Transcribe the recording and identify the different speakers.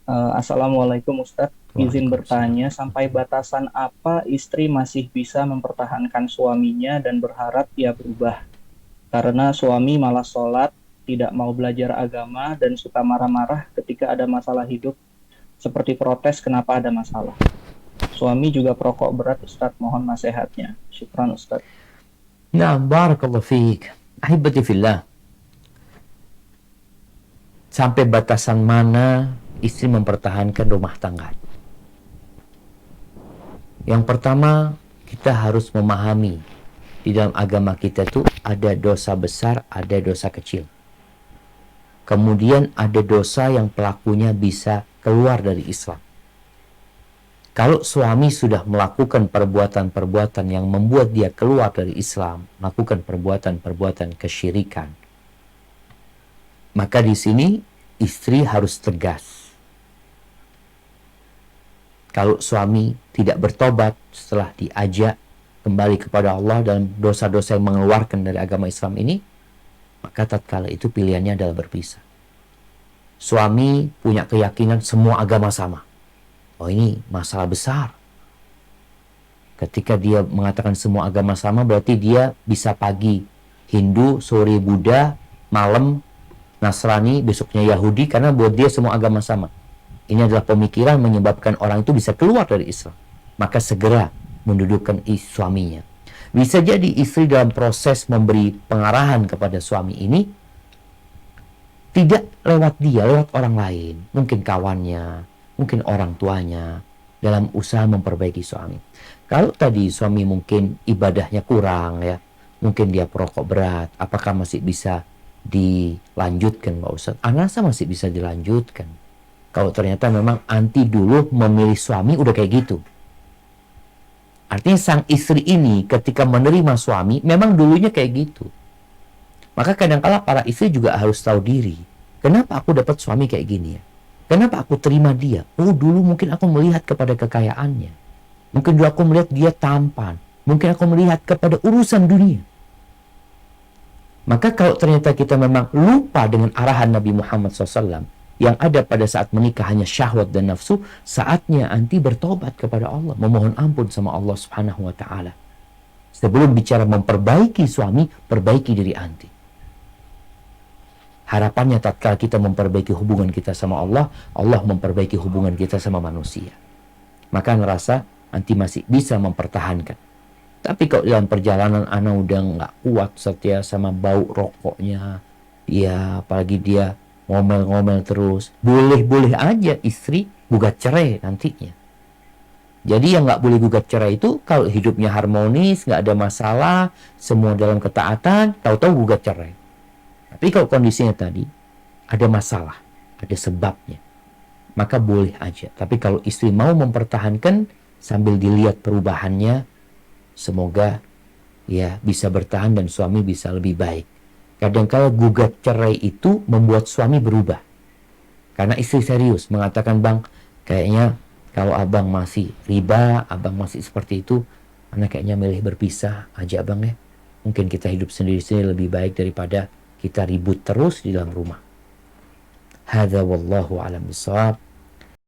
Speaker 1: Assalamualaikum Ustadz. Izin
Speaker 2: Waalaikumsalam.
Speaker 1: bertanya, sampai batasan apa istri masih bisa mempertahankan suaminya dan berharap ia berubah? Karena suami malas sholat, tidak mau belajar agama, dan suka marah-marah ketika ada masalah hidup, seperti protes kenapa ada masalah. Suami juga perokok berat, Ustadz. Mohon nasihatnya. Syukran, Ustadz.
Speaker 2: Nah, barakallahu fiik. Ahibati fillah. Sampai batasan mana istri mempertahankan rumah tangga? Yang pertama, kita harus memahami di dalam agama kita tuh ada dosa besar, ada dosa kecil. Kemudian ada dosa yang pelakunya bisa keluar dari Islam. Kalau suami sudah melakukan perbuatan-perbuatan yang membuat dia keluar dari Islam, melakukan perbuatan-perbuatan kesyirikan, maka di sini istri harus tegas. Kalau suami tidak bertobat setelah diajak kembali kepada Allah dalam dosa-dosa yang mengeluarkan dari agama Islam ini, maka tatkala itu pilihannya adalah berpisah. Suami punya keyakinan semua agama sama. Oh, ini masalah besar. Ketika dia mengatakan semua agama sama, berarti dia bisa pagi Hindu, sore Buddha, malam Nasrani, besoknya Yahudi, karena buat dia semua agama sama. Ini adalah pemikiran menyebabkan orang itu bisa keluar dari Islam. Maka segera mendudukkan suaminya. Bisa jadi istri dalam proses memberi pengarahan kepada suami ini tidak lewat dia, lewat orang lain. Mungkin kawannya, mungkin orang tuanya, dalam usaha memperbaiki suami. Kalau tadi suami mungkin ibadahnya kurang ya, mungkin dia perokok berat, apakah masih bisa dilanjutkan Pak Ustadz? Ana rasa masih bisa dilanjutkan. Kalau ternyata memang anti dulu memilih suami udah kayak gitu. Artinya sang istri ini ketika menerima suami memang dulunya kayak gitu. Maka kadang-kala para istri juga harus tahu diri. Kenapa aku dapat suami kayak gini ya? Kenapa aku terima dia? Oh, dulu mungkin aku melihat kepada kekayaannya. Mungkin dulu aku melihat dia tampan. Mungkin aku melihat kepada urusan dunia. Maka kalau ternyata kita memang lupa dengan arahan Nabi Muhammad SAW, yang ada pada saat menikah hanya syahwat dan nafsu, saatnya anti bertobat kepada Allah, memohon ampun sama Allah Subhanahu wa taala. Sebelum bicara memperbaiki suami, perbaiki diri anti. Harapannya tatkala kita memperbaiki hubungan kita sama Allah, Allah memperbaiki hubungan kita sama manusia. Maka ngerasa anti masih bisa mempertahankan. Tapi kalau dalam perjalanan ana udah nggak kuat setia sama bau rokoknya, ya apalagi dia ngomel-ngomel terus, boleh-boleh aja istri gugat cerai nantinya. Jadi yang nggak boleh gugat cerai itu kalau hidupnya harmonis, nggak ada masalah, semua dalam ketaatan, tahu-tahu gugat cerai. Tapi kalau kondisinya tadi ada masalah, ada sebabnya, maka boleh aja. Tapi kalau istri mau mempertahankan sambil dilihat perubahannya, semoga ya bisa bertahan dan suami bisa lebih baik. Kadang-kala gugat cerai itu membuat suami berubah. Karena istri serius mengatakan, "Bang, kayaknya kalau abang masih riba, abang masih seperti itu, anak kayaknya milih berpisah aja abang ya. Mungkin kita hidup sendiri-sendiri lebih baik daripada kita ribut terus di dalam rumah." Hadza wallahu a'lam bishawab.